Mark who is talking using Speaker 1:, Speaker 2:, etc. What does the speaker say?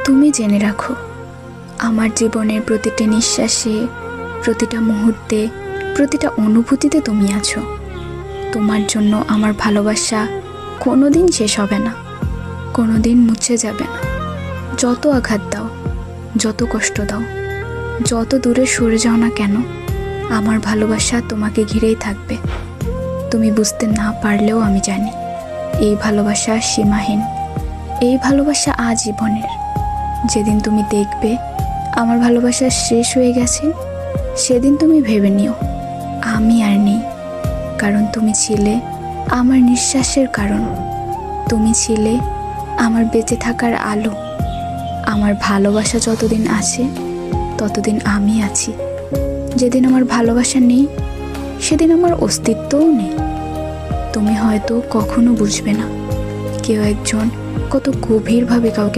Speaker 1: তুমি জেনে রাখো, আমার জীবনের প্রতিটা নিঃশ্বাসে, প্রতিটা মুহূর্তে, প্রতিটা অনুভূতিতে তুমি আছো। তোমার জন্য আমার ভালোবাসা কোনোদিন শেষ হবে না, কোনোদিন মুছে যাবে না। যত আঘাত দাও, যত কষ্ট দাও, যত দূরে সরে যাও না কেন, আমার ভালোবাসা তোমাকে ঘিরেই থাকবে। তুমি বুঝতে না পারলেও আমি জানি, এই ভালোবাসা সীমাহীন, এই ভালোবাসা আজীবনের। যেদিন তুমি দেখবে আমার ভালোবাসা শেষ হয়ে গেছে, সেদিন তুমি ভেবে নিও আমি আর নেই। কারণ তুমি ছিলে আমার নিঃশ্বাসের কারণ, তুমি ছিলে আমার বেঁচে থাকার আলো। আমার ভালোবাসা যতদিন আছে ততদিন আমি আছি। যেদিন আমার ভালোবাসা নেই, সেদিন আমার অস্তিত্বও নেই। তুমি হয়তো কখনো বুঝবে না, কেউ একজন কত গভীরভাবে কাউকে